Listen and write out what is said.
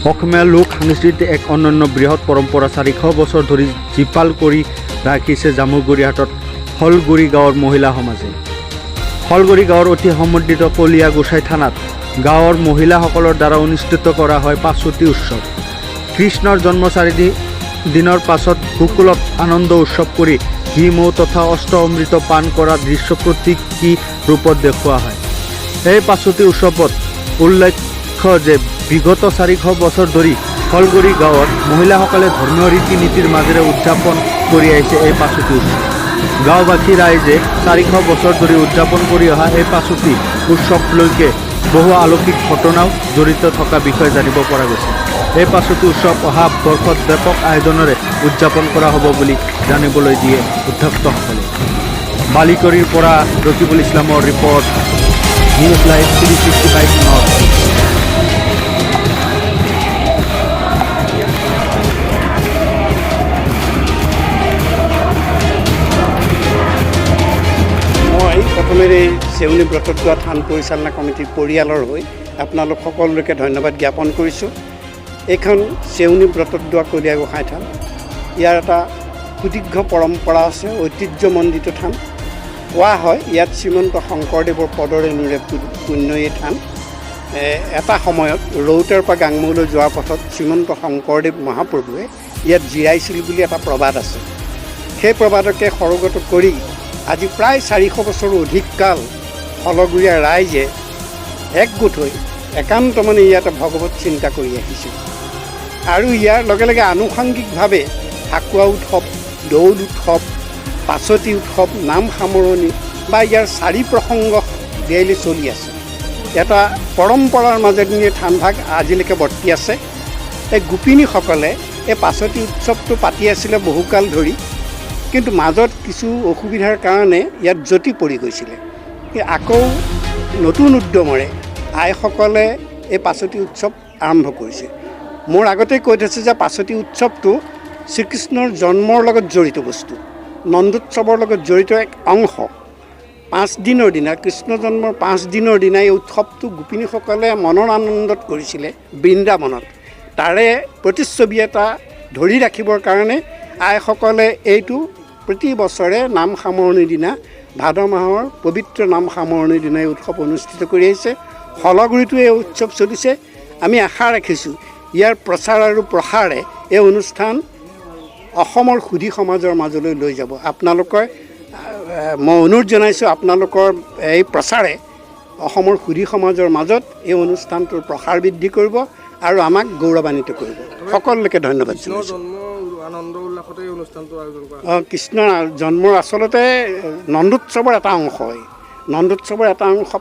অসমীয়া লোক সংস্কৃতিৰ এক অনন্য বৃহৎ পৰম্পৰা 400 বছৰ ধৰি জীপাল কৰি ৰাখিছে জামুগুৰিহাটত হলগুৰি গাঁৱৰ মহিলা সমাজে। হলগুৰি গাঁৱৰ অতি সমৃদ্ধ কলীয়া গোসাই থানাত গাঁৱৰ মহিলাসকলৰ দ্বাৰা অনুষ্ঠিত কৰা হয় পাছতি উৎসৱ। কৃষ্ণৰ জন্ম 4 দিনৰ পাছত গোকুলত আনন্দ উৎসৱ কৰি ঘি মৌ তথা অষ্ট অমৃত পান কৰা দৃশ্য প্ৰতীকী ৰূপত দেখুওৱা হয়। এই পাছতি উৎসৱত উল্লেখ্য যে বিগত 400 বছৰ ধৰি হলগুৰি গাঁৱত মহিলাসকলে ধৰ্মীয় ৰীতি নীতিৰ মাজেৰে উদযাপন কৰি আহিছে এই পাছতি উৎসৱ। গাঁওবাসী ৰাইজে 400 বছৰ ধৰি উদযাপন কৰি অহা এই পাছতি উৎসৱলৈকে বহু অলৌকিক ঘটনাও জড়িত থকা বিষয়ে জানিব পৰা গৈছে। এই পাছতি উৎসৱ অহা বৰ্ষত ব্যাপক আয়োজনেৰে উদযাপন কৰা হ'ব বুলি জানিবলৈ দিয়ে উদ্যোক্তাসকলে। বালিকৰিৰ পৰা ৰকিবুল ইছলামৰ ৰিপৰ্ট, নিউজ লাইভ 365 নৰ্থ। প্ৰথমে চেউনি ব্ৰতদুৱা থান পৰিচালনা কমিটিৰ পৰিয়ালৰ হৈ আপোনালোক সকলোকে ধন্যবাদ জ্ঞাপন কৰিছোঁ। এইখন চেউনি ব্ৰতদুৱা কলীয়া গোসাঁই থান। ইয়াৰ এটা সুদীৰ্ঘ পৰম্পৰা আছে, ঐতিহ্যমণ্ডিত থান। কোৱা হয় ইয়াত শ্ৰীমন্ত শংকৰদেৱৰ পদৰে নূৰে পুণ্য এই থান। এটা সময়ত ৰৌতাৰ পৰা গাংমৌলৈ যোৱাৰ পথত শ্ৰীমন্ত শংকৰদেৱ মহাপ্ৰভুৱে ইয়াত জিৰাইছিল বুলি এটা প্ৰবাদ আছে। সেই প্ৰবাদকে সৰোগত কৰি আজি প্ৰায় 400 বছৰৰ অধিক কাল হলগুৰীয়া ৰাইজে একগোট হৈ একান্তমনে ইয়াতে ভগৱত চিন্তা কৰি আহিছিল। আৰু ইয়াৰ লগে লগে আনুষংগিকভাৱে ফাকুৱা উৎসৱ, দৌল উৎসৱ, পাছতি উৎসৱ, নাম সামৰণি বা ইয়াৰ 4 প্ৰসংগ ডেইলি চলি আছে। এটা পৰম্পৰাৰ মাজেদি থানভাগ আজিলৈকে বৰ্তি আছে। এই গোপিনীসকলে এই পাছতি উৎসৱটো পাতি আছিলে বহুকাল ধৰি, কিন্তু মাজত কিছু অসুবিধাৰ কাৰণে ইয়াত জ্যোতি পৰি গৈছিলে। আকৌ নতুন উদ্যমৰে আইসকলে এই পাছতি উৎসৱ আৰম্ভ কৰিছে। মোৰ আগতেই কৈ থৈছে যে পাছতি উৎসৱটো শ্ৰীকৃষ্ণৰ জন্মৰ লগত জড়িত বস্তু, নন্দোৎসৱৰ লগত জড়িত এক অংশ। 5 দিনৰ দিনা, কৃষ্ণ জন্মৰ 5 দিনৰ দিনা এই উৎসৱটো গোপিনীসকলে মনৰ আনন্দত কৰিছিলে বৃন্দাবনত। তাৰে প্ৰতিচ্ছবি এটা ধৰি ৰাখিবৰ কাৰণে আইসকলে এইটো প্ৰতি বছৰে নাম সামৰণিৰ দিনা, ভাদ মাহৰ পবিত্ৰ নাম সামৰণিৰ দিনা এই উৎসৱ অনুষ্ঠিত কৰি আহিছে। হলগুৰিতো এই উৎসৱ চলিছে। আমি আশা ৰাখিছোঁ ইয়াৰ প্ৰচাৰ আৰু প্ৰসাৰে এই অনুষ্ঠান অসমৰ সুধী সমাজৰ মাজলৈ লৈ যাব। আপোনালোকৰ মই অনুৰোধ জনাইছোঁ, আপোনালোকৰ এই প্ৰচাৰে অসমৰ সুধী সমাজৰ মাজত এই অনুষ্ঠানটোৰ প্ৰসাৰ বৃদ্ধি কৰিব আৰু আমাক গৌৰৱান্বিত কৰিব। সকলোকে ধন্যবাদ জনাইছোঁ। কৃষ্ণৰ জন্মৰ আচলতে নন্দোৎসৱৰ এটা অংশ হয়। নন্দোৎসৱৰ এটা অংশ